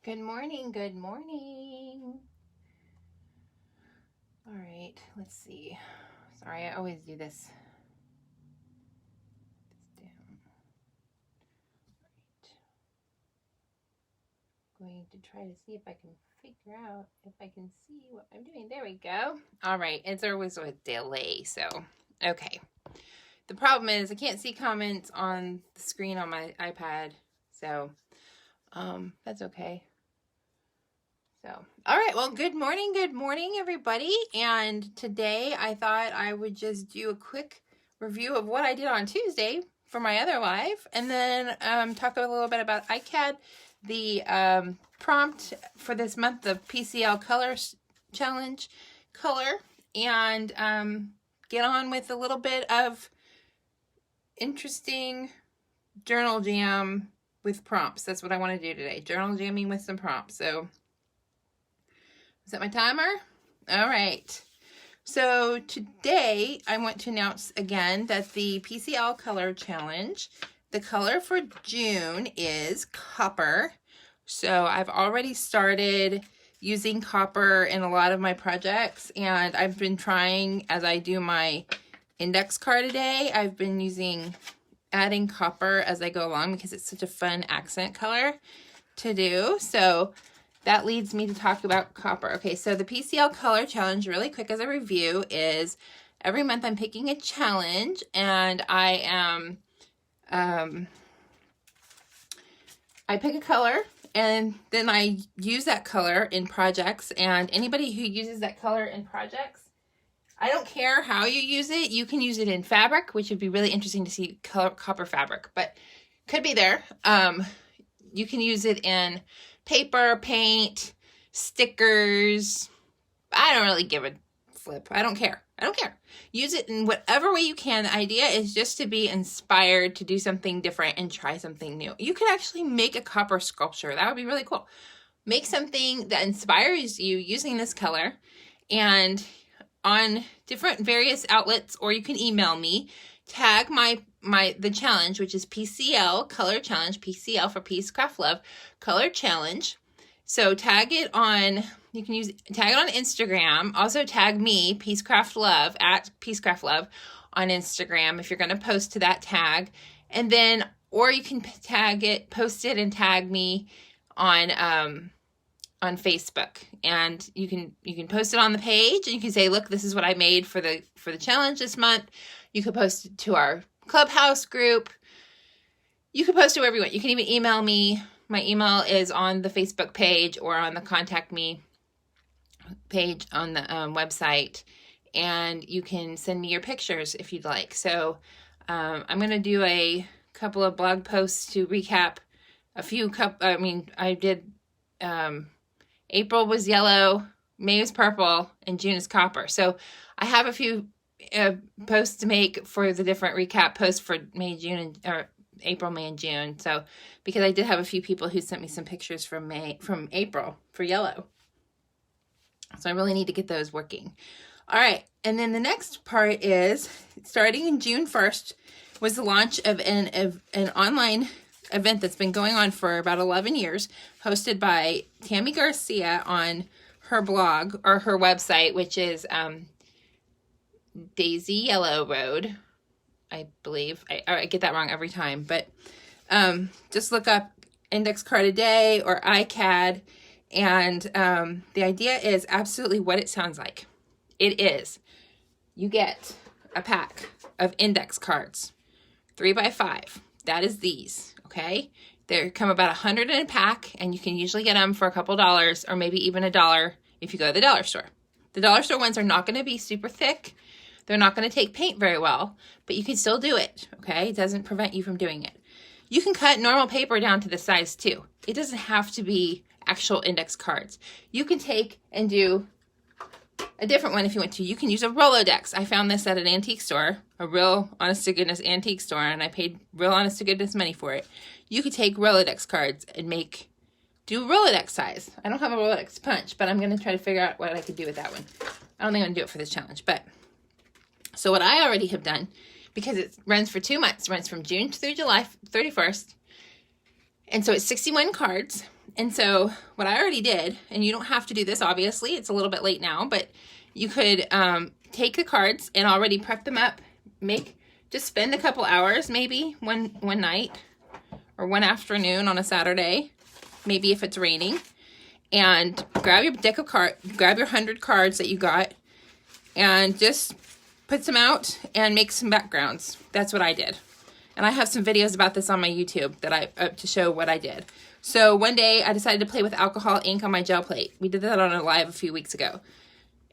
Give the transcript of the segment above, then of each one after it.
Good morning, good morning. All right, let's see. Sorry, I always do this. Down. All right. Going to try to see if I can figure out if I can see what I'm doing. There we go. All right, it's always a delay, so okay. The problem is I can't see comments on the screen on my iPad, so that's okay. So, all right, well, good morning, everybody. And today I thought I would just do a quick review of what I did on Tuesday for my other live, and then talk a little bit about ICAD, the prompt for this month, the PCL Color Challenge color, and get on with a little bit of interesting journal jam with prompts. That's what I want to do today, journal jamming with some prompts. So, is that my timer? All right. So today I want to announce again that the PCL Color Challenge, the color for June is copper. So I've already started using copper in a lot of my projects, and I've been trying, as I do my index card today, I've been adding copper as I go along because it's such a fun accent color to do. So that leads me to talk about copper. Okay, so the PCL Color Challenge, really quick as a review, is every month I'm picking a challenge, and I pick a color, and then I use that color in projects, and anybody who uses that color in projects, I don't care how you use it. You can use it in fabric, which would be really interesting to see copper fabric, but could be there. You can use it in paper, paint, stickers. I don't really give a flip. I don't care. Use it in whatever way you can. The idea is just to be inspired to do something different and try something new. You can actually make a copper sculpture. That would be really cool. Make something that inspires you using this color, and on different various outlets, or you can email me, tag the challenge, which is PCL Color Challenge, PCL for Peace Craft Love Color Challenge. So tag it on, you can tag it on Instagram. Also tag me, Peacecraft Love, at Peacecraft Love on Instagram if you're going to post to that tag. And then, or you can post it and tag me on Facebook, and you can post it on the page, and you can say, look, this is what I made for the challenge this month. You could post it to our Clubhouse group. You can post it wherever you want. You can even email me. My email is on the Facebook page or on the contact me page on the website, and you can send me your pictures if you'd like. So I'm going to do a couple of blog posts to recap a few I did April was yellow, May was purple, and June is copper. So I have a few posts to make for the different recap posts for May, June, or April, May, and June. So because I did have a few people who sent me some pictures from April for yellow. So I really need to get those working. All right, and then the next part is, starting in June 1st, was the launch of an online event that's been going on for about 11 years, hosted by Tammy Garcia on her blog, or her website, which is Daisy Yellow Road, I believe. I get that wrong every time, but just look up Index Card a Day or ICAD, and the idea is absolutely what it sounds like. It is, you get a pack of index cards, 3x5. That is these, okay? They come about 100 in a pack, and you can usually get them for a couple dollars, or maybe even $1 if you go to the dollar store. The dollar store ones are not going to be super thick. They're not going to take paint very well, but you can still do it, okay? It doesn't prevent you from doing it. You can cut normal paper down to the size too. It doesn't have to be actual index cards. You can take and do a different one if you want to. You can use a Rolodex. I found this at an antique store, a real honest-to-goodness antique store, and I paid real honest-to-goodness money for it. You could take Rolodex cards and do Rolodex size. I don't have a Rolodex punch, but I'm going to try to figure out what I could do with that one. I don't think I'm going to do it for this challenge, but so what I already have done, because it runs for 2 months, runs from June through July 31st, and so it's 61 cards, And so what I already did, and you don't have to do this, obviously, it's a little bit late now, but you could take the cards and already prep them up, just spend a couple hours, maybe one night or one afternoon on a Saturday, maybe if it's raining, and grab your deck of cards, grab your 100 cards that you got, and just put some out and make some backgrounds. That's what I did. And I have some videos about this on my YouTube that to show what I did. So one day I decided to play with alcohol ink on my gel plate. We did that on a live a few weeks ago.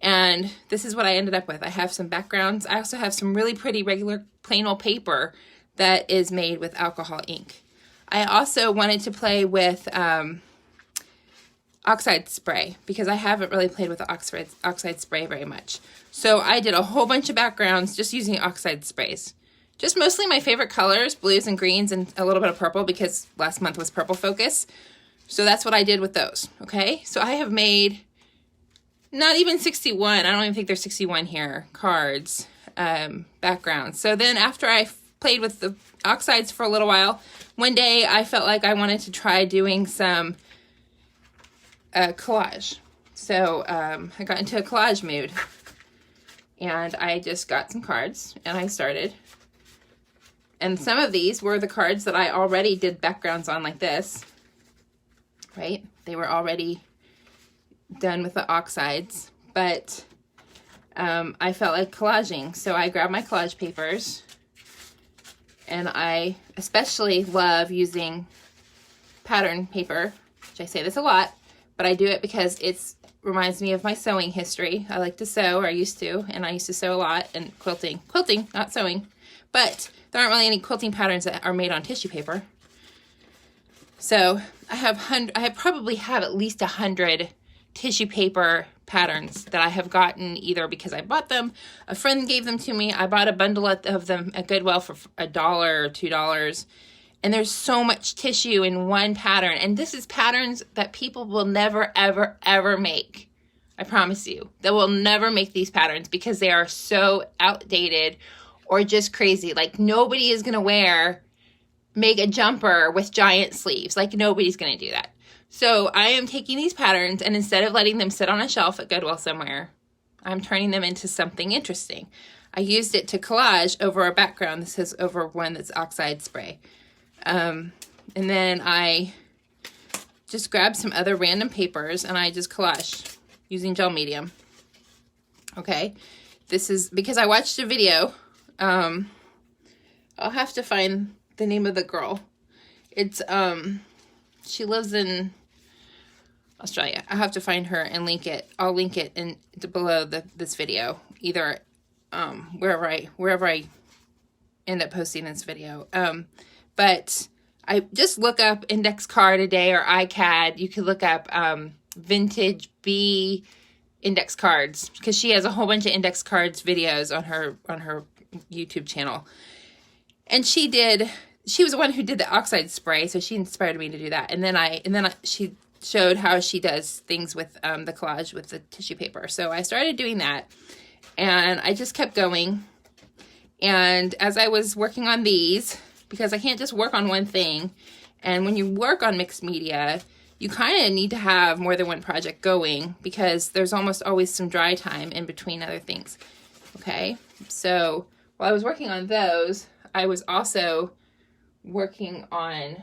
And this is what I ended up with. I have some backgrounds. I also have some really pretty regular plain old paper that is made with alcohol ink. I also wanted to play with oxide spray because I haven't really played with the oxide spray very much. So I did a whole bunch of backgrounds just using oxide sprays. Just mostly my favorite colors, blues and greens and a little bit of purple because last month was purple focus. So that's what I did with those, okay? So I have made not even 61, I don't even think there's 61 here, cards, backgrounds. So then after I played with the oxides for a little while, one day I felt like I wanted to try doing some collage. So I got into a collage mood and I just got some cards and I started. And some of these were the cards that I already did backgrounds on like this, right? They were already done with the oxides, but I felt like collaging. So I grabbed my collage papers, and I especially love using pattern paper, which I say this a lot, but I do it because it reminds me of my sewing history. I like to sew, or I used to, and I used to sew a lot, and quilting, not sewing, but there aren't really any quilting patterns that are made on tissue paper. So I probably have at least 100 tissue paper patterns that I have gotten either because I bought them, a friend gave them to me, I bought a bundle of them at Goodwill for $1 or $2, and there's so much tissue in one pattern, and this is patterns that people will never, ever, ever make. I promise you. They will never make these patterns because they are so outdated or just crazy. Like, nobody is going to make a jumper with giant sleeves. Like, nobody's going to do that. So I am taking these patterns, and instead of letting them sit on a shelf at Goodwill somewhere, I'm turning them into something interesting. I used it to collage over a background. This is over one that's oxide spray. And then I just grabbed some other random papers, and I just collaged using gel medium. Okay. This is because I watched a video. I'll have to find the name of the girl. It's, she lives in Australia. I'll have to find her and link it. I'll link it below this video, either wherever I end up posting this video. But I just look up index card a day or iCAD. You could look up vintage B index cards because she has a whole bunch of index cards videos on her YouTube channel. And she was the one who did the oxide spray, so she inspired me to do that. And then she showed how she does things with the collage with the tissue paper. So I started doing that, and I just kept going. And as I was working on these, because I can't just work on one thing, and when you work on mixed media, you kind of need to have more than one project going because there's almost always some dry time in between other things. Okay, so while I was working on those, I was also working on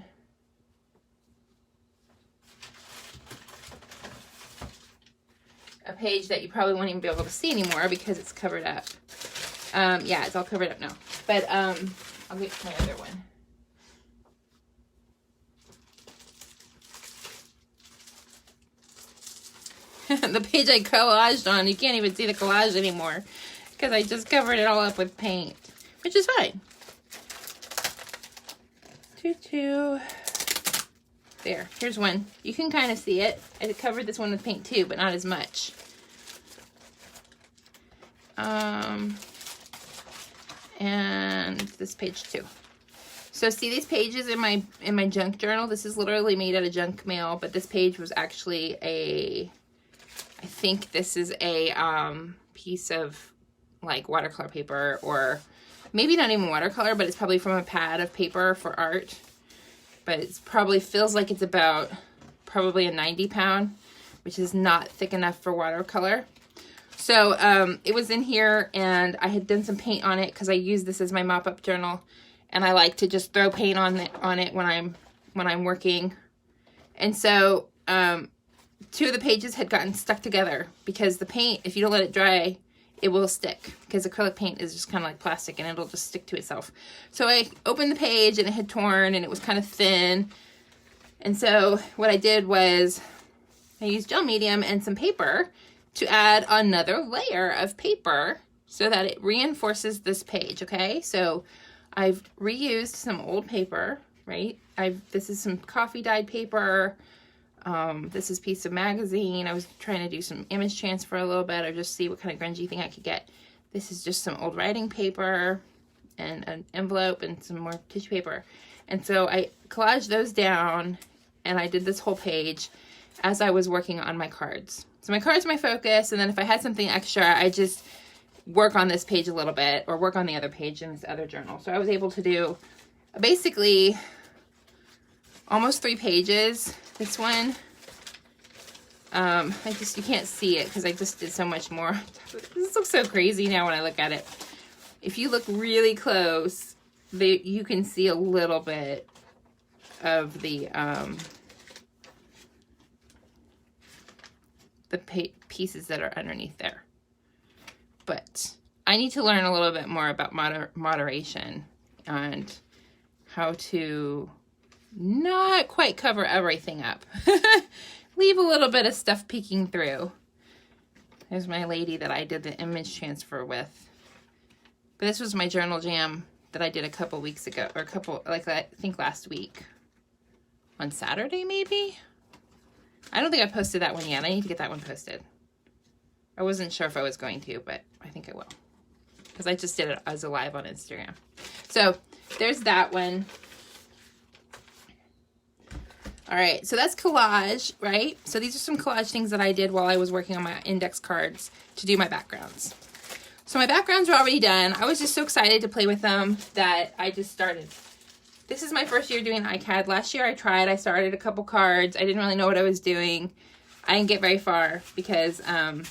a page that you probably won't even be able to see anymore because it's covered up. Yeah, it's all covered up now. But I'll get to my other one. The page I collaged on, you can't even see the collage anymore because I just covered it all up with paint, which is fine. There, here's one. You can kind of see it. I covered this one with paint too, but not as much. And this page too. So see these pages in my junk journal? This is literally made out of junk mail, but this page was actually I think this is a piece of like watercolor paper, or maybe not even watercolor, but it's probably from a pad of paper for art. But it probably feels like it's about probably a 90 pound, which is not thick enough for watercolor. So it was in here, and I had done some paint on it because I use this as my mop-up journal, and I like to just throw paint on it when I'm working. And so 2 of the pages had gotten stuck together because the paint, if you don't let it dry, it will stick, because acrylic paint is just kind of like plastic and it'll just stick to itself. So I opened the page and it had torn and it was kind of thin. And so what I did was I used gel medium and some paper to add another layer of paper so that it reinforces this page, okay? So I've reused some old paper, right? This is some coffee dyed paper. This is a piece of magazine. I was trying to do some image transfer a little bit, or just see what kind of grungy thing I could get. This is just some old writing paper and an envelope and some more tissue paper. And so I collaged those down, and I did this whole page as I was working on my cards. So my cards are my focus, and then if I had something extra, I just work on this page a little bit, or work on the other page in this other journal. So I was able to do basically almost 3 pages. This one, you can't see it because I just did so much more. This looks so crazy now when I look at it. If you look really close, you can see a little bit of the pieces that are underneath there. But I need to learn a little bit more about moderation and how to not quite cover everything up. Leave a little bit of stuff peeking through. There's my lady that I did the image transfer with. But this was my journal jam that I did a couple weeks ago, or I think last week. On Saturday, maybe? I don't think I posted that one yet. I need to get that one posted. I wasn't sure if I was going to, but I think I will. Because I just did it as a live on Instagram. So there's that one. All right, so that's collage, right? So these are some collage things that I did while I was working on my index cards to do my backgrounds. So my backgrounds are already done. I was just so excited to play with them that I just started. This is my first year doing iCAD. Last year I started a couple cards. I didn't really know what I was doing. I didn't get very far because I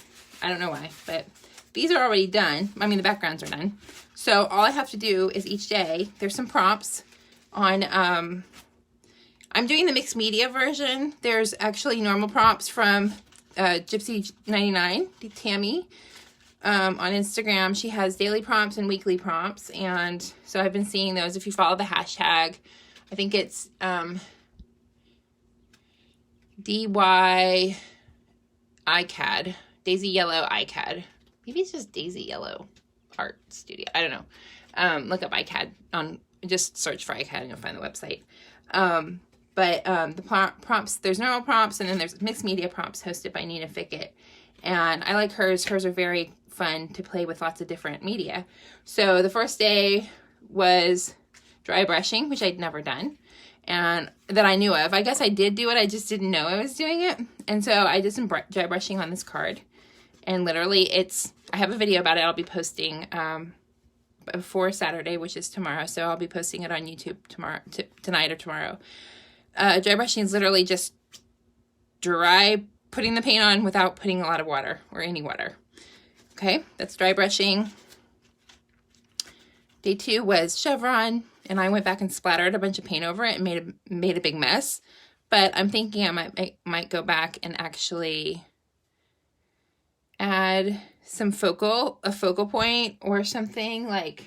don't know why, but these are already done. I mean, the backgrounds are done. So all I have to do is each day, there's some prompts on, I'm doing the mixed media version. There's actually normal prompts from Gypsy99, Tammy, on Instagram. She has daily prompts and weekly prompts. And so I've been seeing those. If you follow the hashtag, I think it's DY iCAD, Daisy Yellow iCAD. Maybe it's just Daisy Yellow Art Studio. I don't know. Look up iCAD just search for iCAD and you'll find the website. But the prompts, there's normal prompts, and then there's mixed media prompts hosted by Nina Fickett. And I like hers. Hers are very fun to play with lots of different media. So the first day was dry brushing, which I'd never done, and that I knew of. I guess I did do it. I just didn't know I was doing it. And so I did some dry brushing on this card. And literally I have a video about it. I'll be posting before Saturday, which is tomorrow. So I'll be posting it on YouTube tonight or tomorrow. Dry brushing is literally just putting the paint on without putting a lot of water or any water. Okay, that's dry brushing. Day 2 was chevron, and I went back and splattered a bunch of paint over it and made a big mess. But I'm thinking I might go back and actually add a focal point or something, like,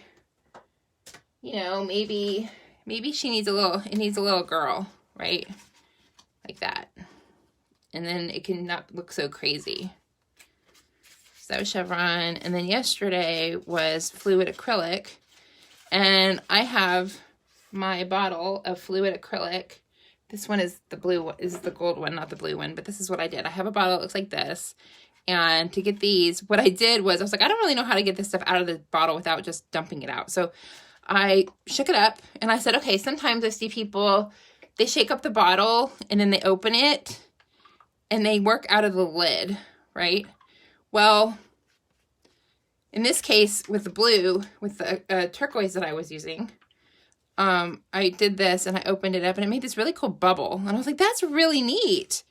you know, maybe it needs a little girl, right? Like that. And then it can not look so crazy. So that was chevron. And then yesterday was fluid acrylic. And I have my bottle of fluid acrylic. This one is the blue one, is the gold one, not the blue one, but this is what I did. I have a bottle that looks like this. And to get these, what I did was I was like, I don't really know how to get this stuff out of the bottle without just dumping it out. So I shook it up and I said, okay, sometimes I see people, they shake up the bottle and then they open it and they work out of the lid, right? Well, in this case with the blue, with the turquoise that I was using, I did this and I opened it up and it made this really cool bubble. And I was like, that's really neat.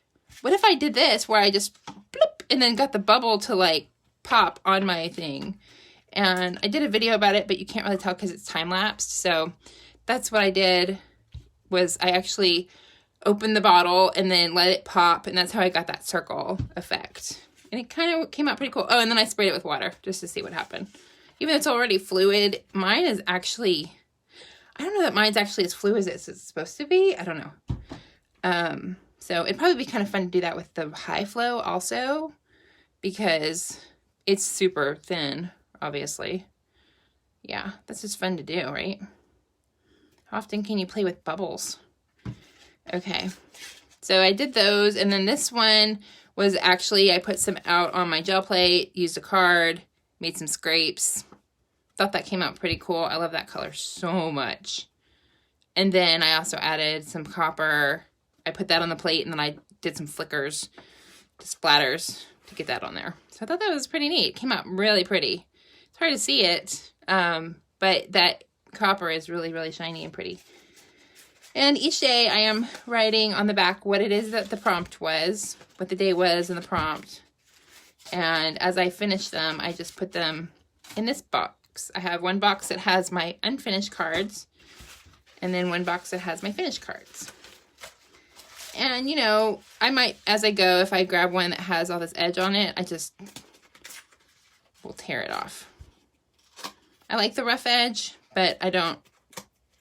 What if I did this where I just bloop and then got the bubble to like pop on my thing? And I did a video about it, but you can't really tell because it's time-lapsed. So that's what I did, was I actually opened the bottle and then let it pop. And that's how I got that circle effect. And it kind of came out pretty cool. Oh, and then I sprayed it with water just to see what happened. Even though it's already fluid, mine is actually, I don't know that mine's actually as fluid as it's supposed to be. I don't know. So it'd probably be kind of fun to do that with the high flow also, because it's super thin, obviously. Yeah, that's just fun to do, right? How often can you play with bubbles? Okay, so I did those, and then this one was actually, I put some out on my gel plate, used a card, made some scrapes. Thought that came out pretty cool. I love that color so much. And then I also added some copper. I put that on the plate, and then I did some flickers, splatters, to get that on there. So I thought that was pretty neat. It came out really pretty. It's hard to see it, but that copper is really, really shiny and pretty. And each day I am writing on the back what it is that the prompt was, what the day was in the prompt. And as I finish them, I just put them in this box. I have one box that has my unfinished cards, and then one box that has my finished cards. And, you know, I might, as I go, if I grab one that has all this edge on it, I just will tear it off. I like the rough edge, but I don't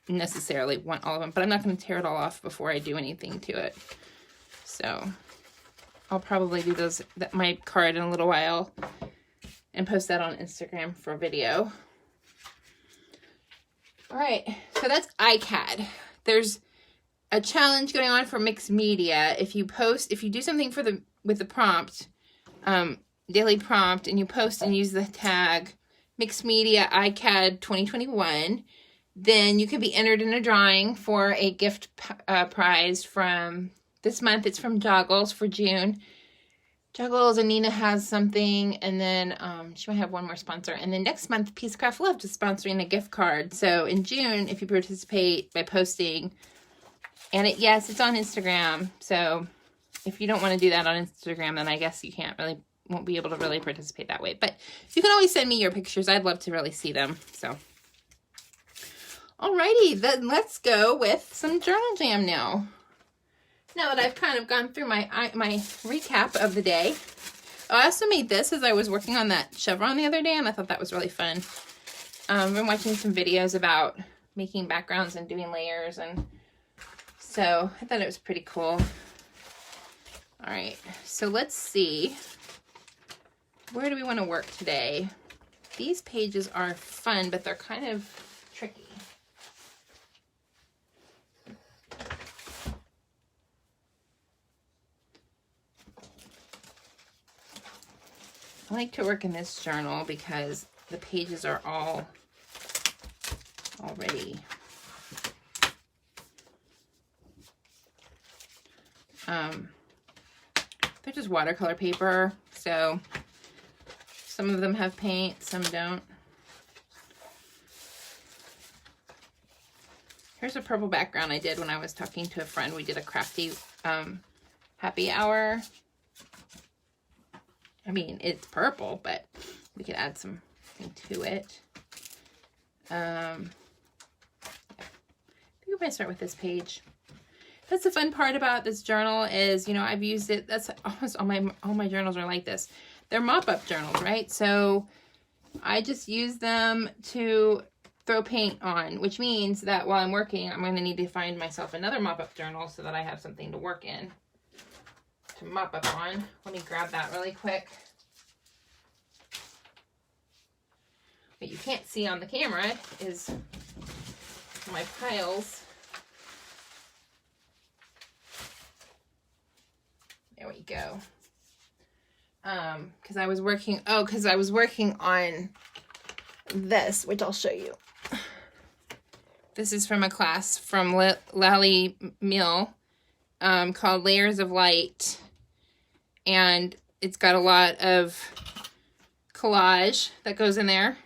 necessarily want all of them. But I'm not going to tear it all off before I do anything to it. So I'll probably do my card in a little while and post that on Instagram for a video. All right, so that's iCAD. There's a challenge going on for mixed media. If you do something with the prompt, daily prompt, and you post and use the tag mixed media iCAD 2021, then you can be entered in a drawing for a gift prize from this month. It's from Joggles for June. Juggles, and Nina has something, and then she might have one more sponsor. And then next month, Peacecraft Love is sponsoring a gift card. So in June, if you participate by posting, and yes, it's on Instagram. So if you don't want to do that on Instagram, then I guess you won't be able to really participate that way. But you can always send me your pictures. I'd love to really see them. So, alrighty, then let's go with some Journal Jam now. Now that I've kind of gone through my recap of the day. Oh, I also made this as I was working on that chevron the other day, and I thought that was really fun. I've been watching some videos about making backgrounds and doing layers, and so I thought it was pretty cool. All right, so let's see. Where do we want to work today? These pages are fun, but they're kind of tricky. I like to work in this journal because the pages are all already they're just watercolor paper, so some of them have paint, some don't. Here's a purple background I did when I was talking to a friend. We did a crafty happy hour. I mean, it's purple, but we could add something to it. I think we're going to start with this page. That's the fun part about this journal is, you know, I've used it. That's almost all my journals are like this. They're mop-up journals, right? So I just use them to throw paint on, which means that while I'm working, I'm going to need to find myself another mop-up journal so that I have something to work in. To mop up on. Let me grab that really quick. What you can't see on the camera is my piles. There we go. Because I was working on this, which I'll show you. This is from a class from Lally Mill called Layers of Light. And it's got a lot of collage that goes in there.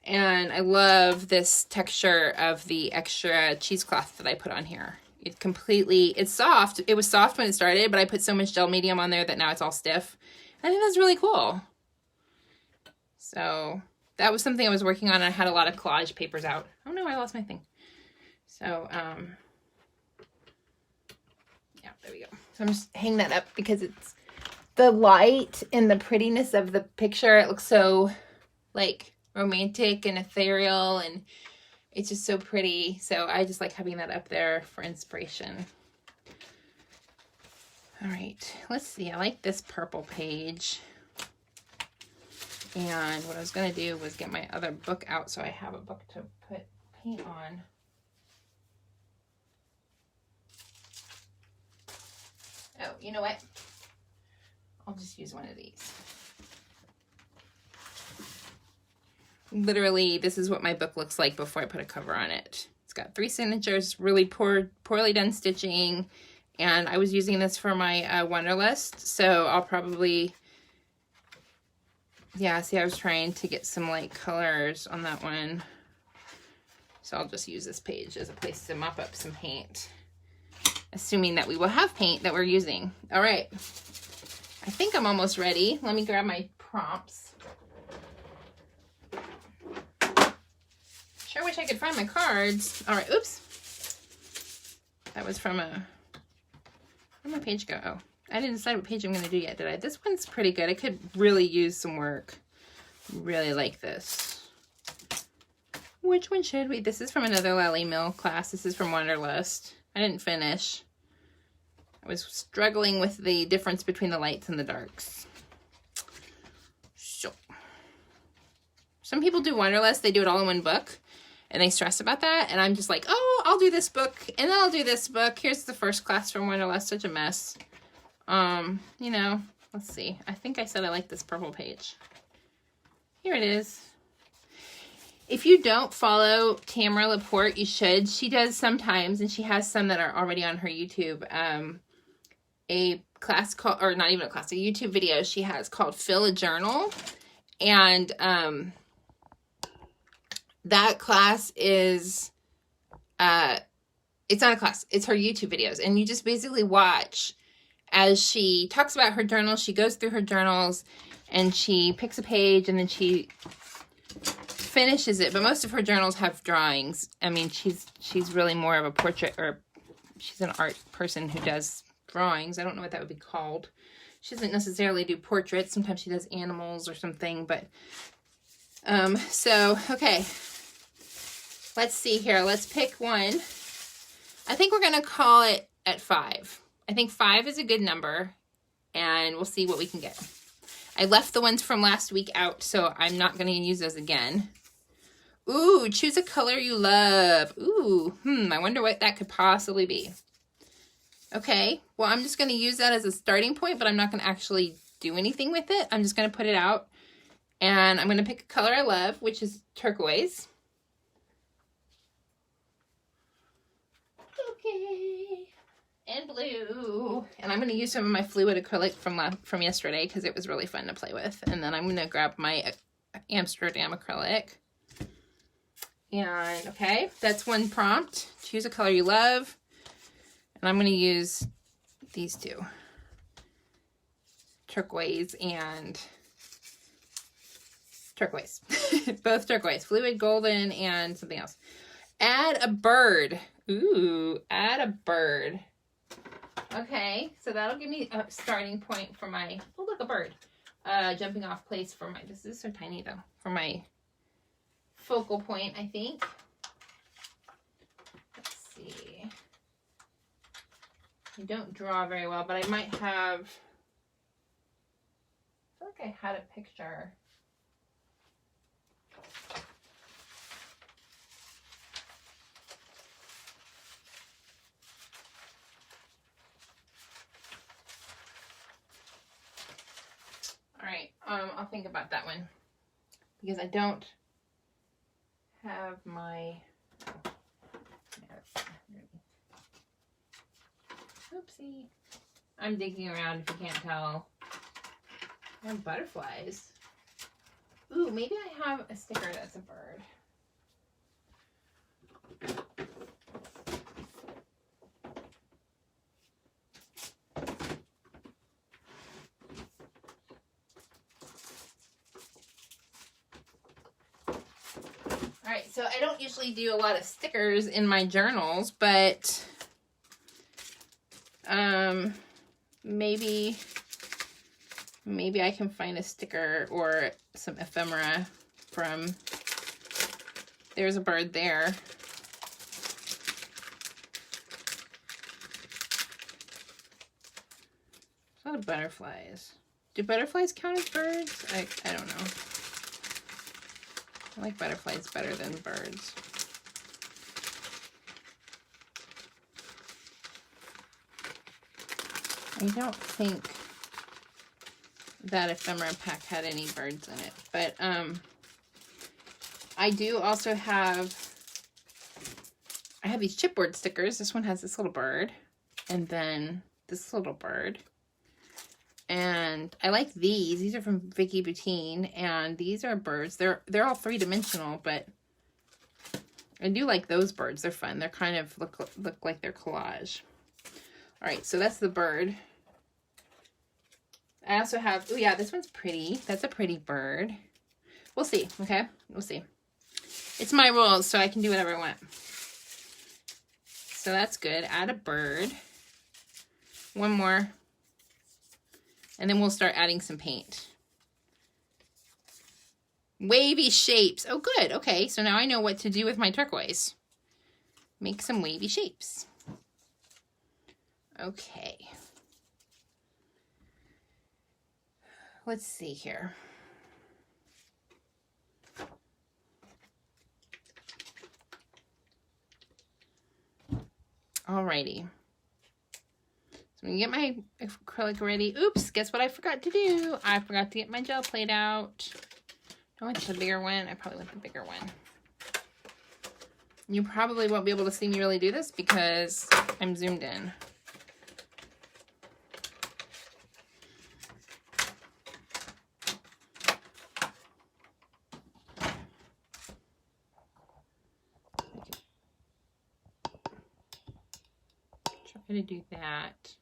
And I love this texture of the extra cheesecloth that I put on here. It's soft. It was soft when it started, but I put so much gel medium on there that now it's all stiff. I think that's really cool. So that was something I was working on. And I had a lot of collage papers out. Oh no, I lost my thing. So, yeah, there we go. So I'm just hanging that up because it's the light and the prettiness of the picture. It looks so like romantic and ethereal, and it's just so pretty. So I just like having that up there for inspiration. All right, let's see. I like this purple page. And what I was going to do was get my other book out so I have a book to put paint on. Oh, you know what? I'll just use one of these. Literally, this is what my book looks like before I put a cover on it. It's got 3 signatures, really poorly done stitching. And I was using this for my Wonderlist, so I'll probably... Yeah, see, I was trying to get some light colors on that one. So I'll just use this page as a place to mop up some paint. Assuming that we will have paint that we're using. All right. I think I'm almost ready. Let me grab my prompts. Sure wish I could find my cards. All right, oops. That was from a... Where'd my page go? Oh. I didn't decide what page I'm going to do yet, did I? This one's pretty good. I could really use some work. Really like this. Which one should we? This is from another Lally Mill class. This is from Wonderlist. I didn't finish. I was struggling with the difference between the lights and the darks. So, some people do Wonderlist. They do it all in one book. And they stress about that. And I'm just like, oh, I'll do this book. And then I'll do this book. Here's the first class from Wonderlist. Such a mess. You know, let's see. I think I said I like this purple page. Here it is. If you don't follow Tamara Laporte, you should. She does sometimes, and she has some that are already on her YouTube. A class called, or not even a class, a YouTube video she has called Fill a Journal. And, that class is, it's not a class. It's her YouTube videos. And you just basically watch as she talks about her journals. She goes through her journals and she picks a page and then she finishes it. But most of her journals have drawings. I mean, she's really more of a portrait, or she's an art person who does drawings. I don't know what that would be called. She doesn't necessarily do portraits. Sometimes she does animals or something. But, so, okay. Let's see here. Let's pick one. I think we're going to call it at 5. I think 5 is a good number, and we'll see what we can get. I left the ones from last week out, so I'm not going to use those again. Ooh, choose a color you love. Ooh, I wonder what that could possibly be. Okay, well, I'm just going to use that as a starting point, but I'm not going to actually do anything with it. I'm just going to put it out, and I'm going to pick a color I love, which is turquoise. Okay, and blue. And I'm going to use some of my fluid acrylic from yesterday because it was really fun to play with. And then I'm going to grab my Amsterdam acrylic. And, okay, that's one prompt. Choose a color you love. And I'm going to use these two. Turquoise and turquoise. Both turquoise. Fluid, golden, and something else. Add a bird. Ooh, add a bird. Okay, so that'll give me a starting point for my, oh look, a bird. Jumping off place for my, this is so tiny though, for my focal point, I think. Let's see. I don't draw very well, but I might have, I feel like I had a picture. All right, I'll think about that one because I don't have my, oopsie. I'm digging around if you can't tell. I have butterflies. Ooh, maybe I have a sticker that's a bird. Alright, so I don't usually do a lot of stickers in my journals, but maybe I can find a sticker or some ephemera from, there's a bird there. A lot of butterflies. Do butterflies count as birds? I don't know. I like butterflies better than birds. I don't think that ephemera pack had any birds in it, but I do also have, I have these chipboard stickers. This one has this little bird, and then this little bird. And I like these. These are from Vicky Boutine, and these are birds. They're all three-dimensional, but I do like those birds. They're fun. They're kind of look like they're collage. All right, so that's the bird. I also have, oh yeah, this one's pretty. That's a pretty bird. We'll see, okay? We'll see. It's my rules, so I can do whatever I want. So that's good. Add a bird. One more. And then we'll start adding some paint. Wavy shapes. Oh, good. Okay, so now I know what to do with my turquoise. Make some wavy shapes. Okay. Let's see here. Alrighty. So I'm gonna get my acrylic ready. Oops, guess what I forgot to do? I forgot to get my gel plate out. Do I want the bigger one? I probably want the bigger one. You probably won't be able to see me really do this because I'm zoomed in. Try to do that.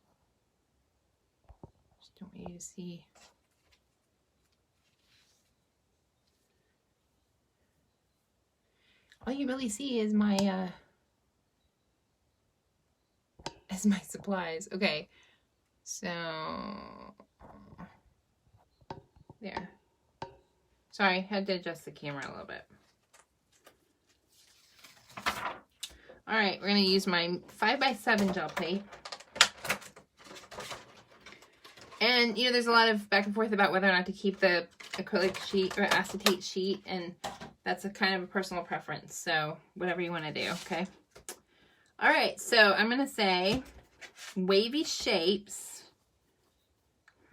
Just don't want you to see. All you really see is my supplies. Okay, so there. Sorry, had to adjust the camera a little bit. All right, we're gonna use my 5x7 gel plate. And you know, there's a lot of back and forth about whether or not to keep the acrylic sheet or acetate sheet, and that's a kind of a personal preference. So whatever you want to do, okay? All right, so I'm gonna say wavy shapes.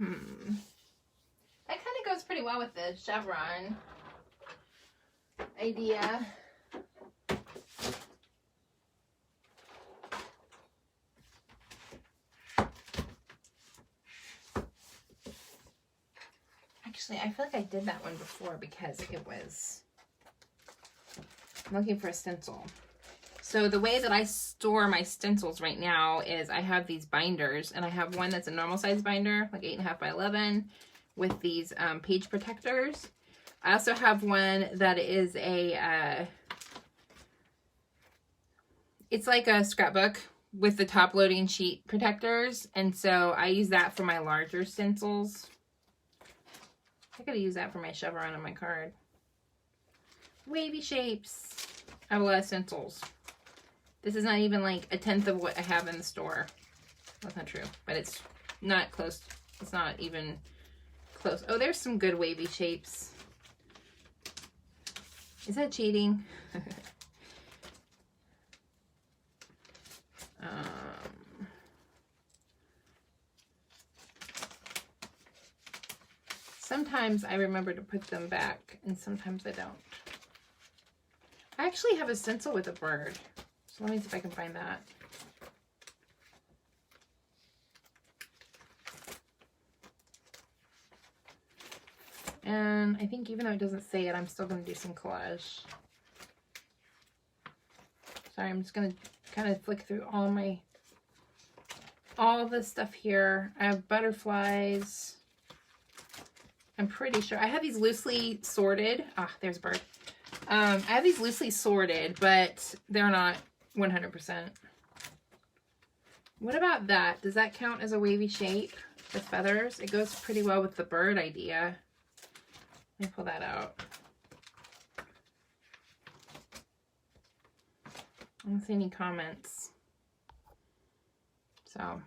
That kind of goes pretty well with the chevron idea. Actually, I feel like I did that one before because it was, I'm looking for a stencil. So the way that I store my stencils right now is I have these binders, and I have one that's a normal size binder, like 8.5 by 11, with these page protectors. I also have one that is a, it's like a scrapbook with the top loading sheet protectors, and so I use that for my larger stencils. I gotta use that for my chevron on my card. Wavy shapes. I have a lot of stencils. This is not even like 1/10 of what I have in the store. That's not true, but it's not close. It's not even close. Oh, there's some good wavy shapes. Is that cheating? Sometimes I remember to put them back, and sometimes I don't. I actually have a stencil with a bird, so let me see if I can find that. And I think even though it doesn't say it, I'm still going to do some collage. Sorry, I'm just going to kind of flick through all the stuff here. I have butterflies. I'm pretty sure I have these loosely sorted. Ah, there's a bird. I have these loosely sorted, but they're not 100%. What about that? Does that count as a wavy shape? The feathers? It goes pretty well with the bird idea. Let me pull that out. I don't see any comments. So,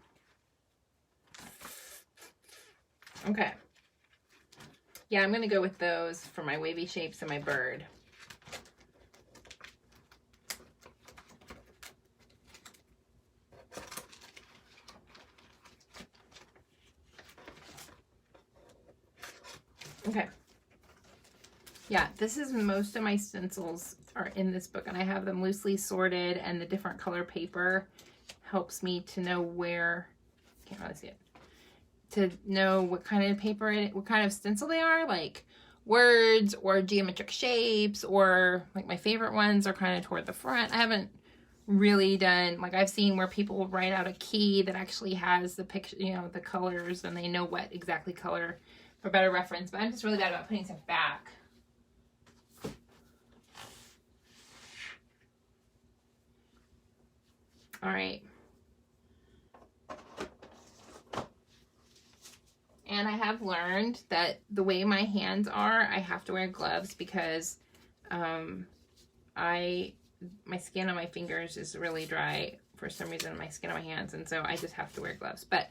okay. Yeah, I'm going to go with those for my wavy shapes and my bird. Okay. Yeah, this is most of my stencils are in this book, and I have them loosely sorted, and the different color paper helps me to know where, can't really see it, to know what kind of paper, what kind of stencil they are, like words or geometric shapes, or like my favorite ones are kind of toward the front. I haven't really done, like I've seen where people will write out a key that actually has the picture, you know, the colors, and they know what exactly color for better reference, but I'm just really bad about putting stuff back. All right. And I have learned that the way my hands are, I have to wear gloves because my skin on my fingers is really dry for some reason, my skin on my hands, and so I just have to wear gloves. But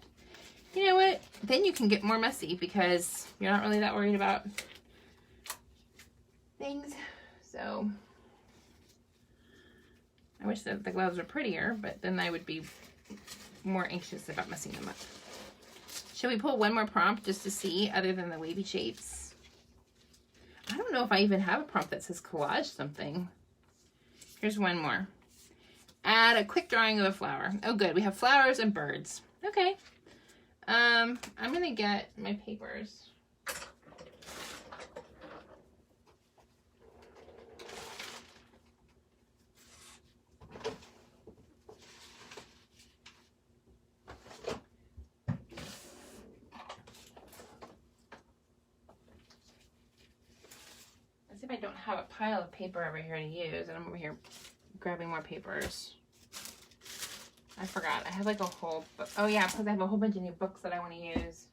you know what? Then you can get more messy because you're not really that worried about things. So I wish that the gloves were prettier, but then I would be more anxious about messing them up. Should we pull one more prompt just to see, other than the wavy shapes? I don't know if I even have a prompt that says collage something. Here's one more. Add a quick drawing of a flower. Oh good, we have flowers and birds. Okay. I'm gonna get my papers. As if I don't have a pile of paper over here to use, and I'm over here grabbing more papers. I forgot. I have like a whole book. Oh yeah, because I have a whole bunch of new books that I want to use.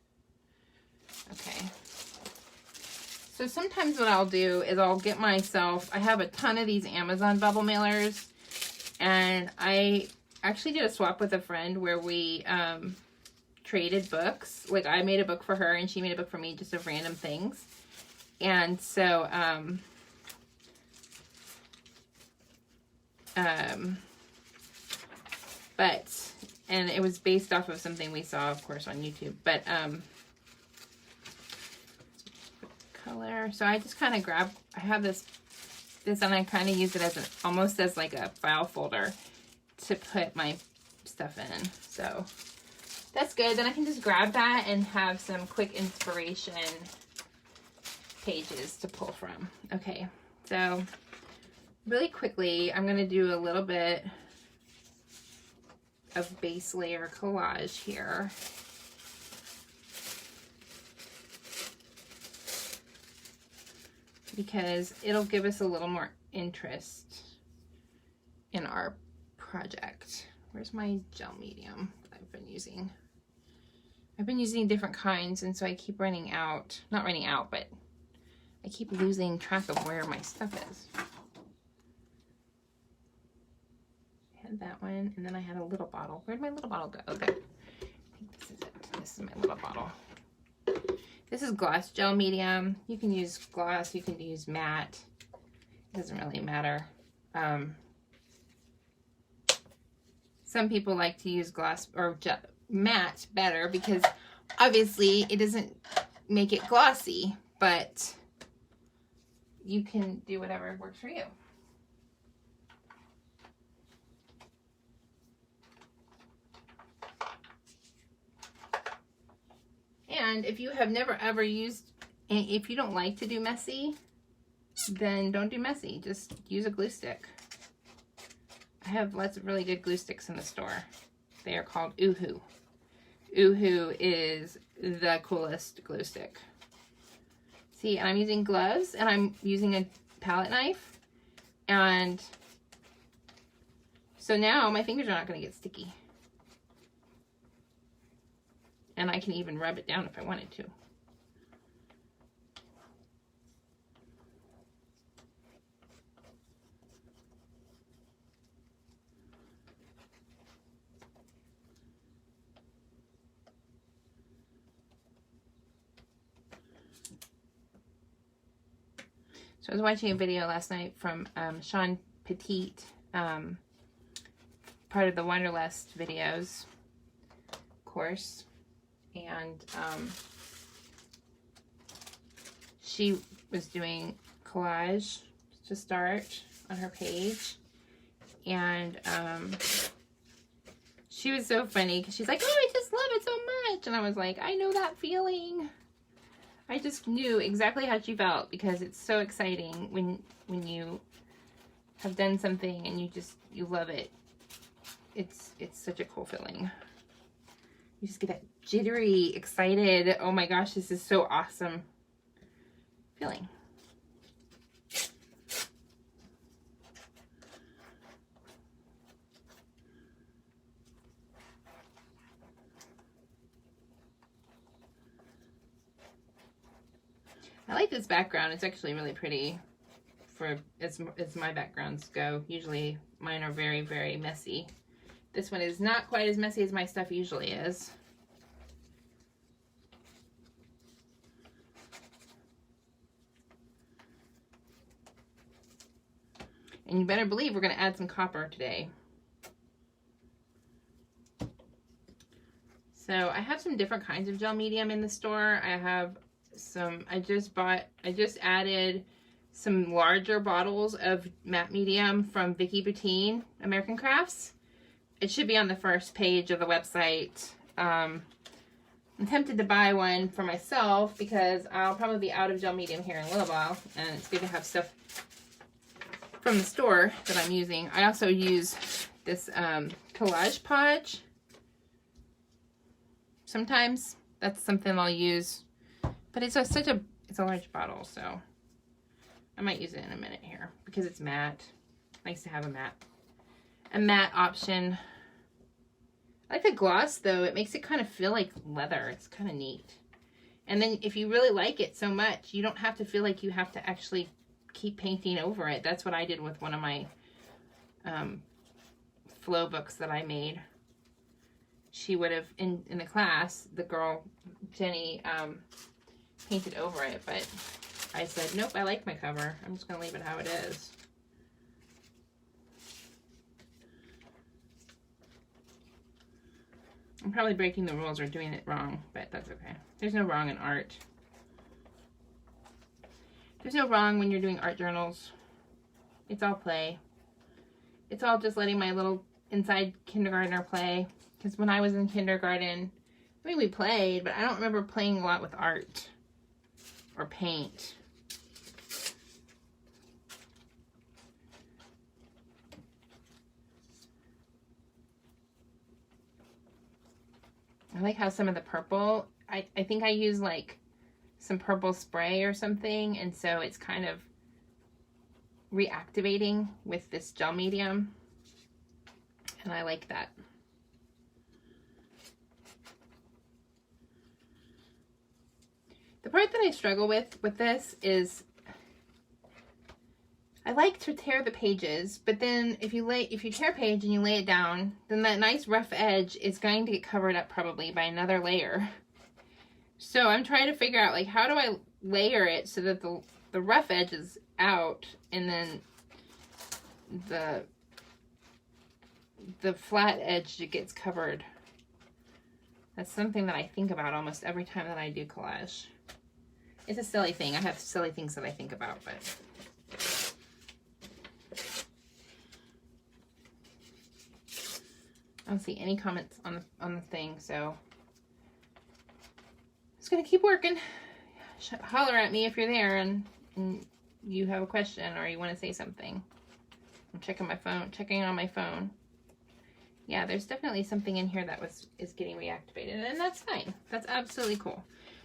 Okay. So sometimes what I'll do is I'll get myself, I have a ton of these Amazon bubble mailers, and I actually did a swap with a friend where we traded books. Like I made a book for her and she made a book for me, just of random things. And so, and it was based off of something we saw, of course, on YouTube, but, color. So I just kind of grab, I have this, and I kind of use it as almost as like a file folder to put my stuff in. So that's good. Then I can just grab that and have some quick inspiration pages to pull from. Okay. So really quickly, I'm going to do a little bit of base layer collage here. Because it'll give us a little more interest in our project. Where's my gel medium that I've been using? I've been using different kinds, and so I keep running out. Not running out, but I keep losing track of where my stuff is. I had that one, and then I had a little bottle. Where'd my little bottle go? Oh, there. I think this is it. This is my little bottle. This is gloss gel medium. You can use gloss, you can use matte. It doesn't really matter. Some people like to use gloss or matte better because obviously it doesn't make it glossy, but you can do whatever works for you. And if you have never ever used And if you don't like to do messy, then don't do messy. Just use a glue stick. I have lots of really good glue sticks in the store. They are called Oohoo. Oohoo is the coolest glue stick. See, and I'm using gloves and I'm using a palette knife. And so now my fingers are not going to get sticky. And I can even rub it down if I wanted to. So I was watching a video last night from Sean Petite, part of the Wanderlust videos course, and she was doing collage to start on her page, and she was so funny because she's like, oh, I just love it so much, and I was like, I know that feeling. I just knew exactly how she felt, because it's so exciting when you have done something and you love it. It's such a cool feeling. You just get that jittery, excited, oh my gosh, this is so awesome feeling. I like this background. It's actually really pretty for as my backgrounds go. Usually mine are very, very messy. This one is not quite as messy as my stuff usually is. And you better believe we're going to add some copper today. So I have some different kinds of gel medium in the store. I have some, I just added some larger bottles of matte medium from Vicky Boutine American Crafts. It should be on the first page of the website. I'm tempted to buy one for myself because I'll probably be out of gel medium here in a little while, and it's good to have stuff from the store that I'm using. I also use this Collage Podge. Sometimes that's something I'll use, but it's a large bottle, so I might use it in a minute here because it's matte. Nice to have a matte option. I like the gloss though. It makes it kind of feel like leather. It's kind of neat. And then if you really like it so much, you don't have to feel like you have to actually keep painting over it. That's what I did with one of my flow books that I made. She would have, in the class, the girl, Jenny, painted over it, but I said, nope, I like my cover. I'm just going to leave it how it is. I'm probably breaking the rules or doing it wrong, but that's okay. There's no wrong in art. There's no wrong when you're doing art journals. It's all play. It's all just letting my little inside kindergartner play. Because when I was in kindergarten, I mean, we played, but I don't remember playing a lot with art or paint. I like how some of the purple, I think I use like some purple spray or something, and so it's kind of reactivating with this gel medium, and I like that. The part that I struggle with this is I like to tear the pages, but then if you tear a page and you lay it down, then that nice rough edge is going to get covered up probably by another layer. So I'm trying to figure out, like, how do I layer it so that the rough edge is out and then the flat edge gets covered. That's something that I think about almost every time that I do collage. It's a silly thing. I have silly things that I think about, but I don't see any comments on the thing, so I'm just gonna keep working. holler at me if you're there and you have a question or you want to say something. I'm checking on my phone. Yeah, there's definitely something in here that is getting reactivated, and that's fine. That's absolutely cool.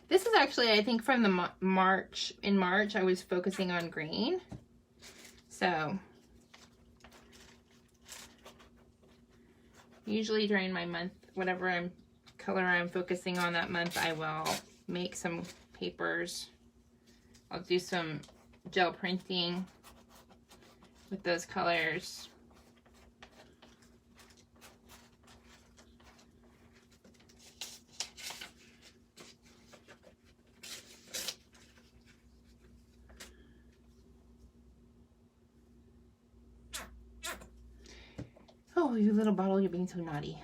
This is actually, I think, from the March. In March, I was focusing on green. So, usually during my month, whatever color I'm focusing on that month, I will make some papers. I'll do some gel printing with those colors. Oh, you little bottle, you're being so naughty.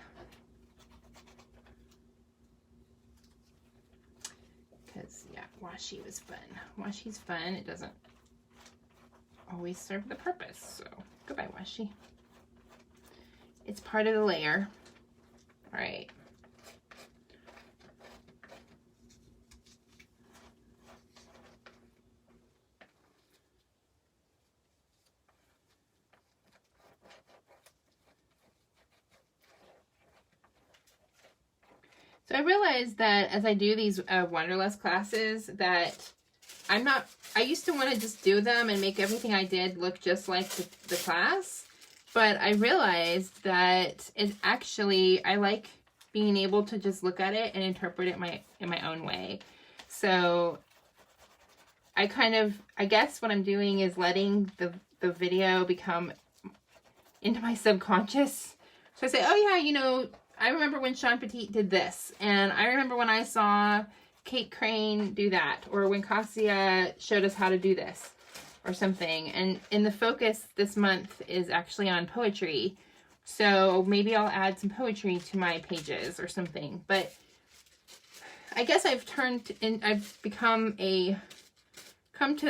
Because, yeah, washi was fun. Washi's fun. It doesn't always serve the purpose. So, goodbye, washi. It's part of the layer. All right. So I realized that as I do these Wonderlust classes that I used to want to just do them and make everything I did look just like the class, but I realized that it actually, I like being able to just look at it and interpret it in my own way. So I guess what I'm doing is letting the video become into my subconscious. So I say, oh yeah, you know, I remember when Sean Petit did this, and I remember when I saw Kate Crane do that, or when Cassia showed us how to do this, or something. And in the focus this month is actually on poetry, so maybe I'll add some poetry to my pages or something. But I guess I've come to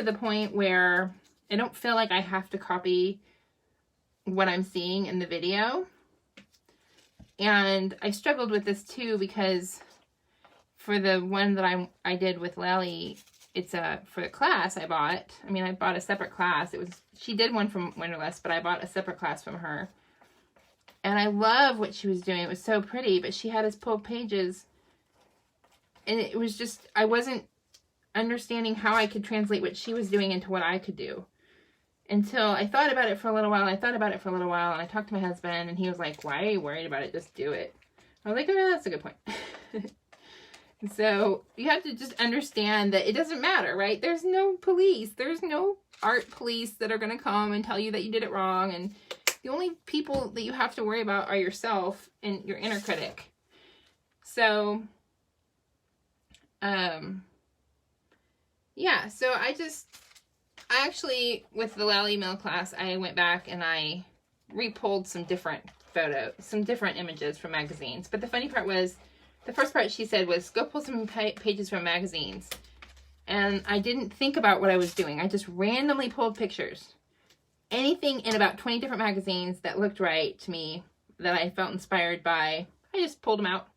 the point where I don't feel like I have to copy what I'm seeing in the video. And I struggled with this too, because for the one that I did with Lally, it's for the class I bought. I mean, I bought a separate class. She did one from Wonderlust, but I bought a separate class from her. And I love what she was doing. It was so pretty, but she had us pull pages. And it was just, I wasn't understanding how I could translate what she was doing into what I could do. Until I thought about it for a little while, and I talked to my husband, and he was like, why are you worried about it? Just do it. I was like, oh, that's a good point. And so you have to just understand that it doesn't matter, right? There's no police. There's no art police that are going to come and tell you that you did it wrong. And the only people that you have to worry about are yourself and your inner critic. So, yeah, so I actually, with the Lally Mill class, I went back and I repulled some different images from magazines. But the funny part was, the first part she said was, go pull some pages from magazines. And I didn't think about what I was doing. I just randomly pulled pictures. Anything in about 20 different magazines that looked right to me, that I felt inspired by, I just pulled them out.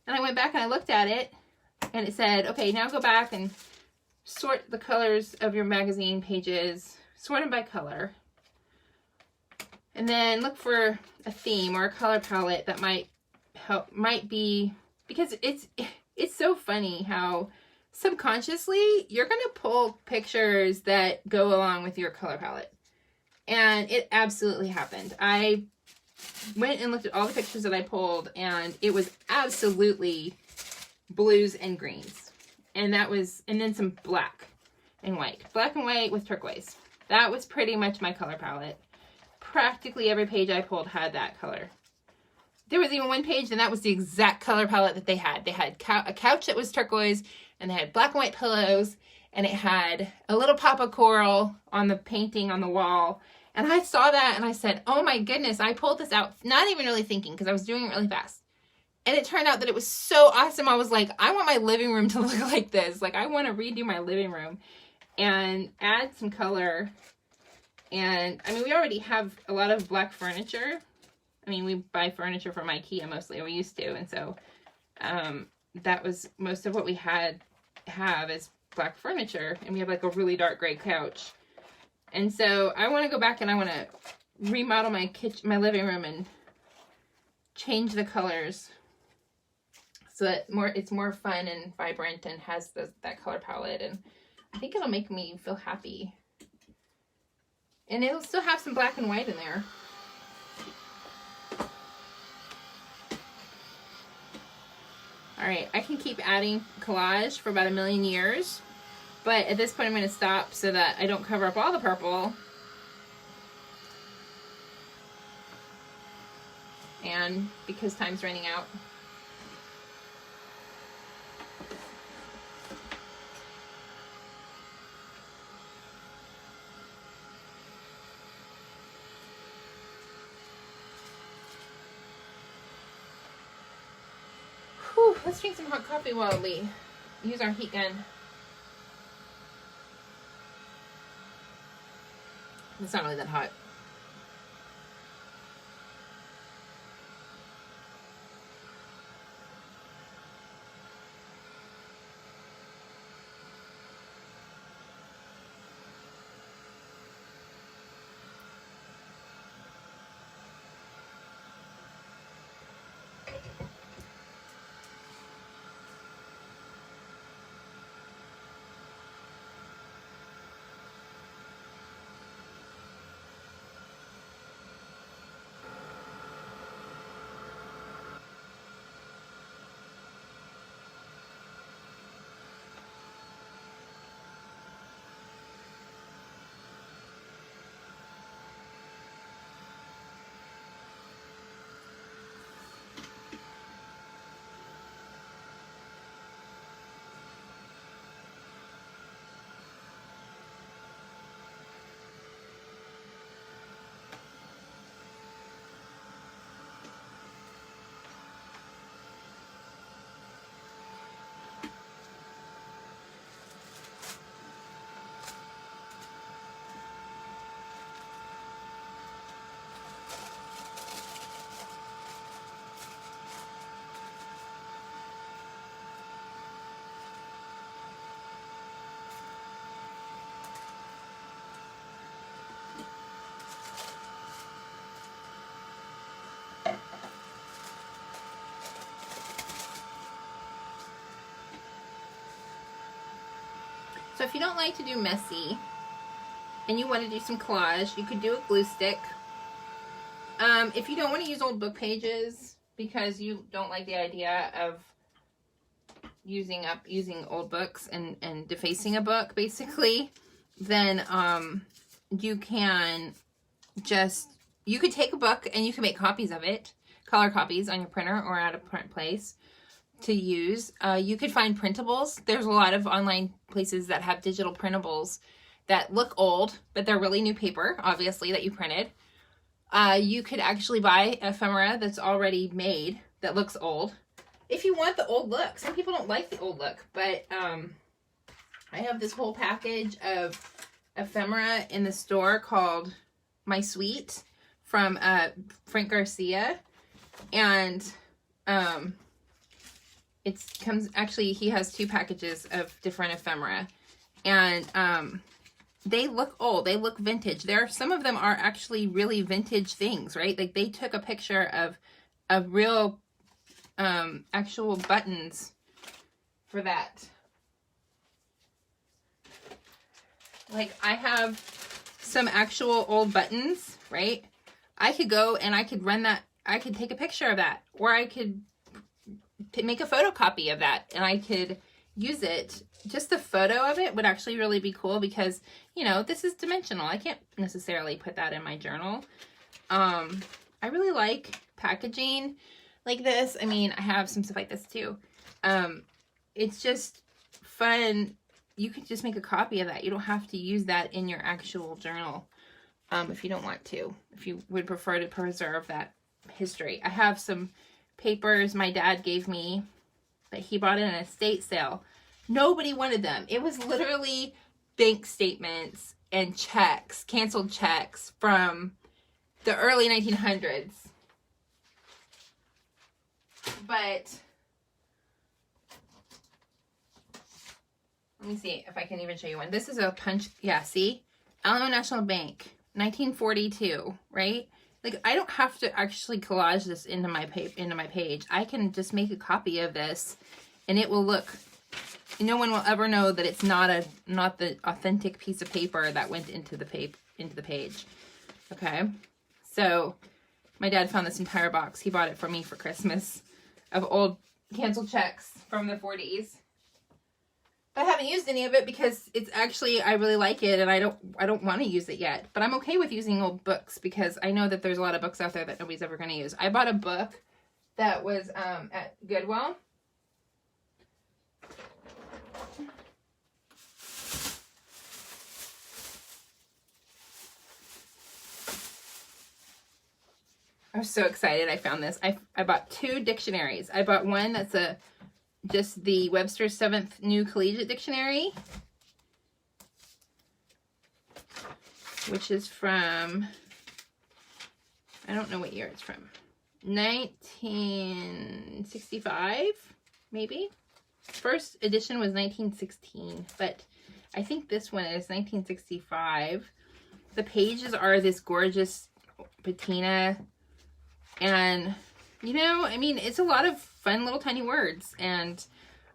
And I went back and I looked at it, and it said, okay, now go back and sort the colors of your magazine pages, sort them by color, and then look for a theme or a color palette that might be, because it's so funny how subconsciously you're going to pull pictures that go along with your color palette. And it absolutely happened. I went and looked at all the pictures that I pulled, and it was absolutely blues and greens. And then some black and white. Black and white with turquoise. That was pretty much my color palette. Practically every page I pulled had that color. There was even one page, and that was the exact color palette that they had. They had a couch that was turquoise, and they had black and white pillows, and it had a little pop of coral on the painting on the wall. And I saw that, and I said, oh my goodness, I pulled this out, not even really thinking, because I was doing it really fast. And it turned out that it was so awesome. I was like, I want my living room to look like this. Like, I want to redo my living room and add some color. And, I mean, we already have a lot of black furniture. I mean, we buy furniture from IKEA mostly, or we used to. And so that was most of what we have is black furniture, and we have like a really dark gray couch. And so I want to go back and I want to remodel my kitchen, my living room, and change the colors so that it's more fun and vibrant and has that color palette. And I think it'll make me feel happy. And it'll still have some black and white in there. Alright, I can keep adding collage for about 1,000,000 years. But at this point I'm going to stop so that I don't cover up all the purple. And because time's running out. Whew, let's drink some hot coffee while we use our heat gun. It's not really that hot. So if you don't like to do messy and you want to do some collage, you could do a glue stick. If you don't want to use old book pages because you don't like the idea of using old books and defacing a book basically, then you could take a book and you can make copies of it, color copies on your printer or at a print place to use. You could find printables. There's a lot of online places that have digital printables that look old, but they're really new paper, obviously, that you printed. You could actually buy ephemera that's already made that looks old. If you want the old look. Some people don't like the old look, but I have this whole package of ephemera in the store called My Sweet from Frank Garcia. And he has 2 packages of different ephemera, and they look old, they look vintage. Some of them are actually really vintage things, right? Like they took a picture of real actual buttons for that. Like I have some actual old buttons, right? I could go and I could run that, I could take a picture of that, or I could make a photocopy of that and I could use it. Just the photo of it would actually really be cool because, you know, this is dimensional. I can't necessarily put that in my journal. I really like packaging like this. I mean, I have some stuff like this too. It's just fun. You could just make a copy of that. You don't have to use that in your actual journal if you don't want to, if you would prefer to preserve that history. I have some papers my dad gave me that he bought in an estate sale. Nobody wanted them. It was literally bank statements and checks, canceled checks from the early 1900s. But Let me see if I can even show you one. This is a punch. Yeah, see? Alamo National Bank, 1942, right? Like, I don't have to actually collage this into my page. I can just make a copy of this, and it will look. No one will ever know that it's not the authentic piece of paper that went into the page. Okay, so my dad found this entire box. He bought it for me for Christmas of old canceled checks from the 40s. I haven't used any of it because it's actually, I really like it, and I don't want to use it yet. But I'm okay with using old books because I know that there's a lot of books out there that nobody's ever going to use. I bought a book that was at Goodwill. I was so excited I found this. I bought 2 dictionaries. I bought one that's just the Webster's 7th New Collegiate Dictionary, which is from, I don't know what year it's from, 1965, maybe? First edition was 1916, but I think this one is 1965. The pages are this gorgeous patina, and you know, I mean, it's a lot of fun little tiny words, and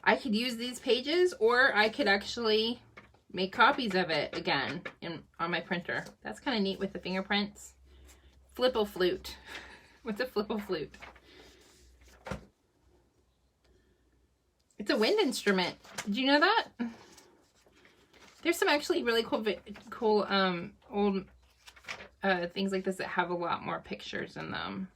I could use these pages, or I could actually make copies of it again on my printer. That's kind of neat with the fingerprints. Flipple flute. What's a flipple flute? It's a wind instrument. Did you know that? There's some actually really cool old things like this that have a lot more pictures in them.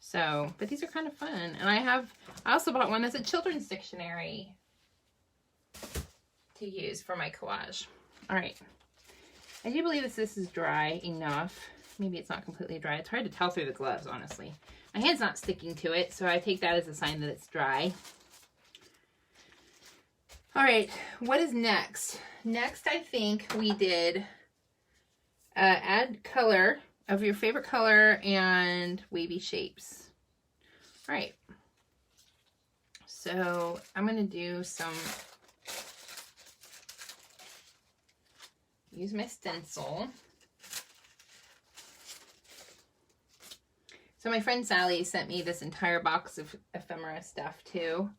So, but these are kind of fun. And I also bought one that's a children's dictionary to use for my collage. All right. I do believe this is dry enough. Maybe it's not completely dry. It's hard to tell through the gloves, honestly. My hand's not sticking to it, so I take that as a sign that it's dry. All right, what is next? Next, I think we did add color of your favorite color and wavy shapes. All right, so I'm gonna do use my stencil. So my friend Sally sent me this entire box of ephemera stuff too.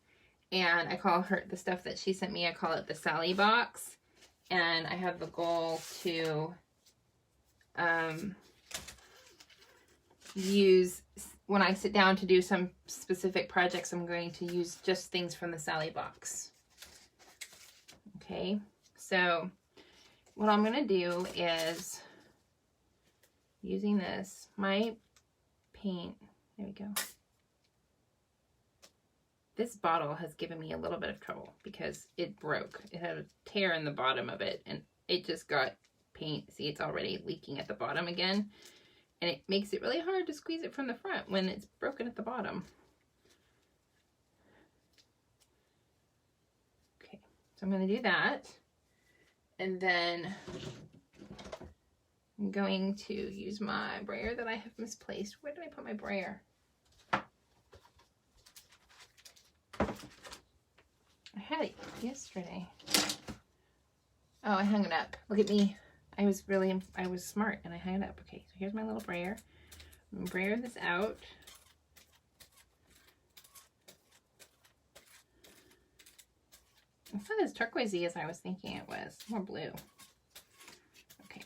And I call the stuff that she sent me, I call it the Sally box. And I have the goal to use, when I sit down to do some specific projects, I'm going to use just things from the Sally box. Okay, so what I'm going to do is, using this, my paint, there we go. This bottle has given me a little bit of trouble because it broke. It had a tear in the bottom of it, and it just got paint. See, it's already leaking at the bottom again. And it makes it really hard to squeeze it from the front when it's broken at the bottom. Okay, so I'm going to do that. And then I'm going to use my brayer that I have misplaced. Where did I put my brayer? I had it yesterday. Oh, I hung it up. Look at me. I was smart and I hung it up. Okay, so here's my little brayer. I'm gonna brayer this out. It's not as turquoisey as I was thinking it was. More blue. Okay.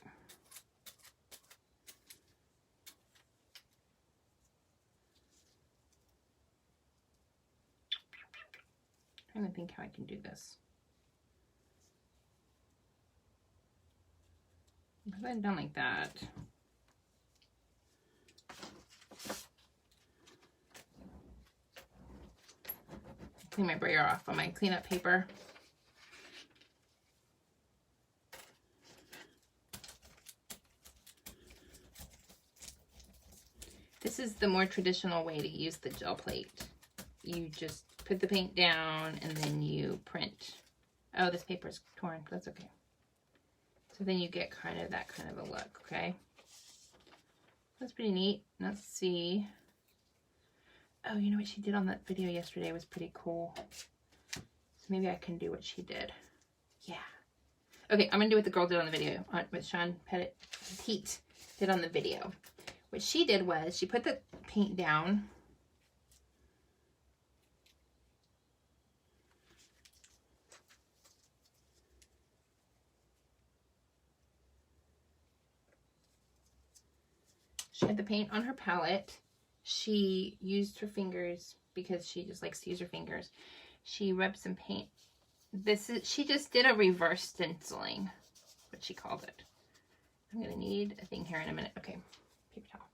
I'm trying to think how I can do this. Because I've done like that. Clean my brayer off on my cleanup paper. This is the more traditional way to use the gel plate. You just put the paint down and then you print. Oh, this paper's torn. That's okay. So then you get kind of that kind of a look, okay? That's pretty neat. Let's see. Oh, you know what she did on that video yesterday was pretty cool. So maybe I can do what she did. Yeah. Okay, I'm gonna do what the girl did on the video, what Sean Pettit did on the video. What she did was she put the paint down. She had the paint on her palette. She used her fingers because she just likes to use her fingers. She rubbed some paint. She just did a reverse stenciling, what she called it. I'm gonna need a thing here in a minute. Okay, paper towel.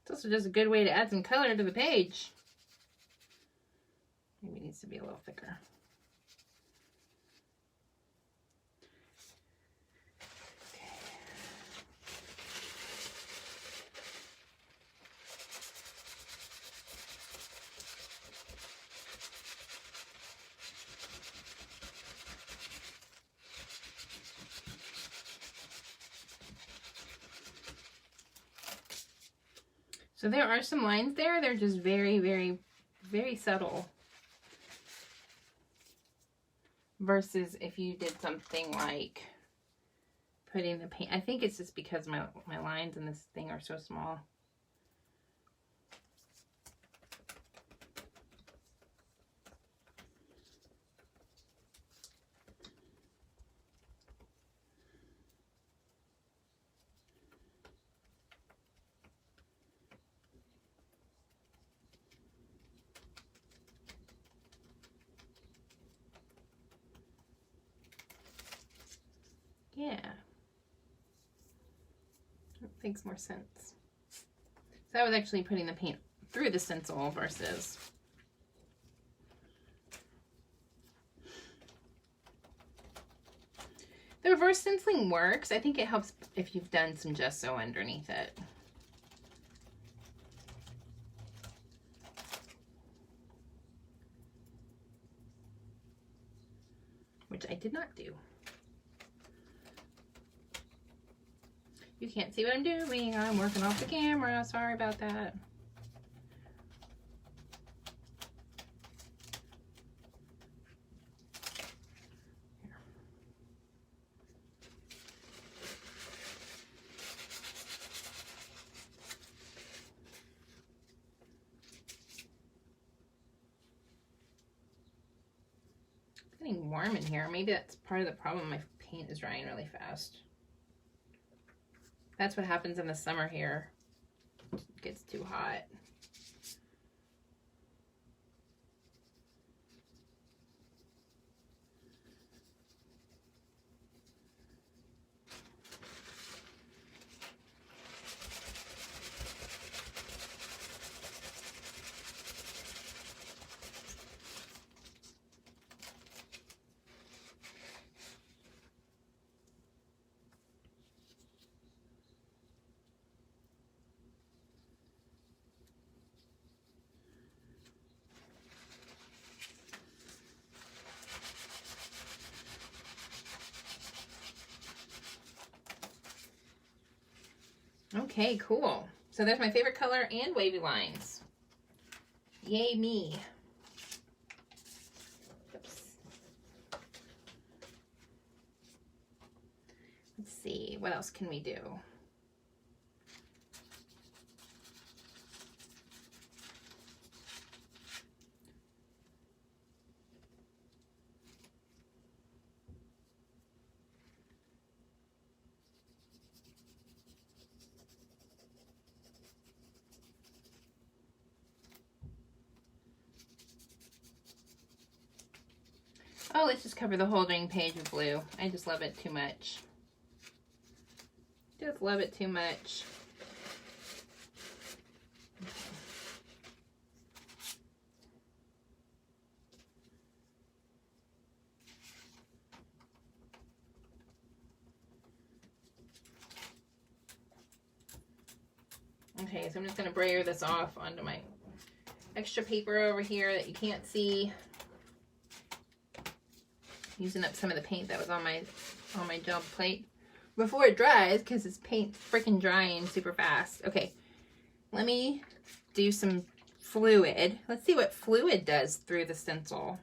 It's also just a good way to add some color to the page. Maybe it needs to be a little thicker. So there are some lines there. They're just very, very, very subtle. Versus if you did something like putting the paint. I think it's just because my lines in this thing are so small. Yeah. That makes more sense. So I was actually putting the paint through the stencil versus... The reverse stenciling works. I think it helps if you've done some gesso underneath it. Which I did not do. You can't see what I'm doing. I'm working off the camera. Sorry about that. It's getting warm in here. Maybe that's part of the problem. My paint is drying really fast. That's what happens in the summer here. It gets too hot. Okay, cool. So there's my favorite color and wavy lines. Yay me. Oops. Let's see, what else can we do? Oh, let's just cover the whole dang page with blue. I just love it too much. Just love it too much. Okay, so I'm just going to brayer this off onto my extra paper over here that you can't see. Using up some of the paint that was on my job plate before it dries, because this paint's freaking drying super fast. Okay, let me do some fluid. Let's see what fluid does through the stencil.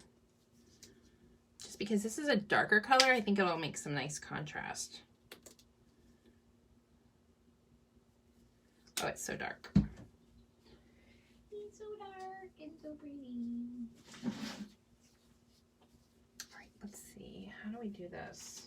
Just because this is a darker color, I think it'll make some nice contrast. Oh, it's so dark. It's so dark and so pretty. All right, let's see. How do we do this?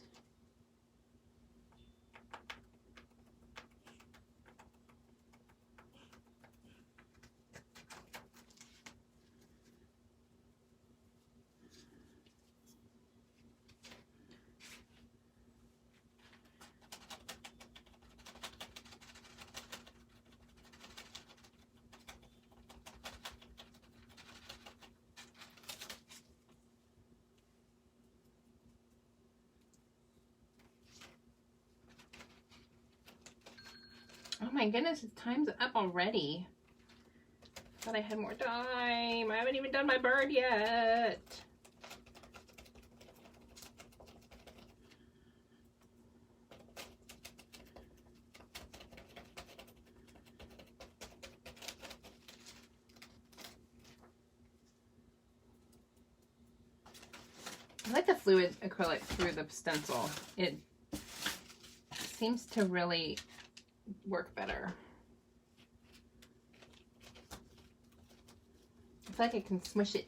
Oh my goodness, time's up already. Thought I had more time. I haven't even done my bird yet. I like the fluid acrylic through the stencil. It seems to really work better. I feel like I can smush it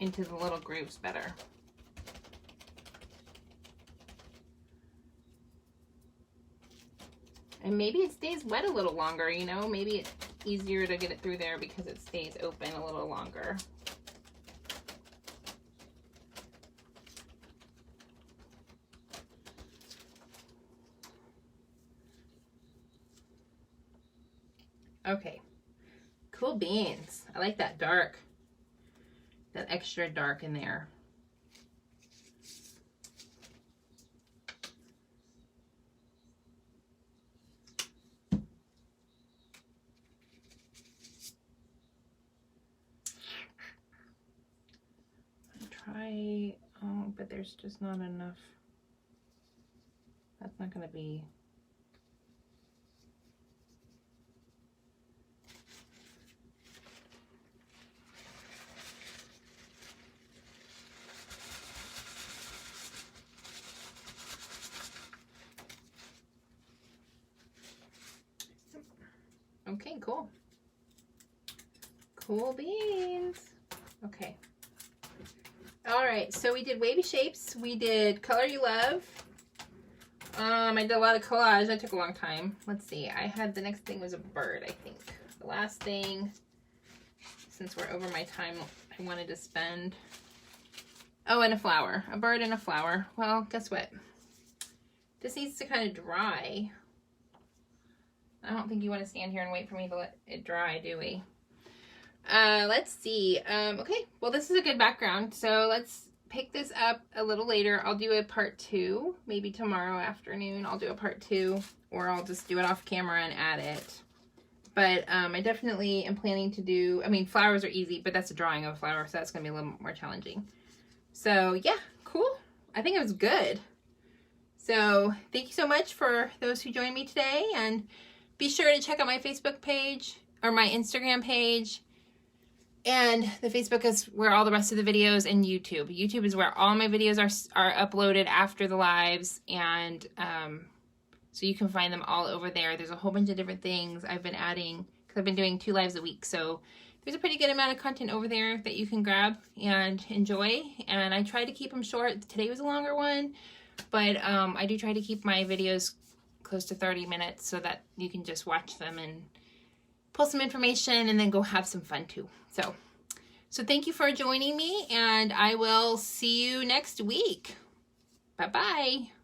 into the little grooves better. And maybe it stays wet a little longer, you know? Maybe it's easier to get it through there because it stays open a little longer. Okay, cool beans. I like that dark, that extra dark in there. Try, oh, but there's just not enough. That's not going to be. Okay, cool. Cool beans. Okay. All right, so we did wavy shapes. We did color you love. I did a lot of collage. That took a long time. Let's see. I had the next thing was a bird, I think. The last thing, since we're over my time, I wanted to spend. Oh, and a flower. A bird and a flower. Well, guess what? This needs to kind of dry. I don't think you want to stand here and wait for me to let it dry, do we? Let's see. Okay, well, this is a good background, so let's pick this up a little later. I'll do a part 2, maybe tomorrow afternoon. I'll do a part 2, or I'll just do it off camera and add it. But I definitely am planning to do, I mean, flowers are easy, but that's a drawing of a flower, so that's going to be a little more challenging. So, yeah, cool. I think it was good. So, thank you so much for those who joined me today, and be sure to check out my Facebook page, or my Instagram page. And the Facebook is where all the rest of the videos, and YouTube. YouTube is where all my videos are uploaded after the lives, and so you can find them all over there. There's a whole bunch of different things I've been adding, because I've been doing 2 lives a week. So there's a pretty good amount of content over there that you can grab and enjoy. And I try to keep them short. Today was a longer one, but I do try to keep my videos close to 30 minutes so that you can just watch them and pull some information and then go have some fun too. So thank you for joining me, and I will see you next week. Bye-bye.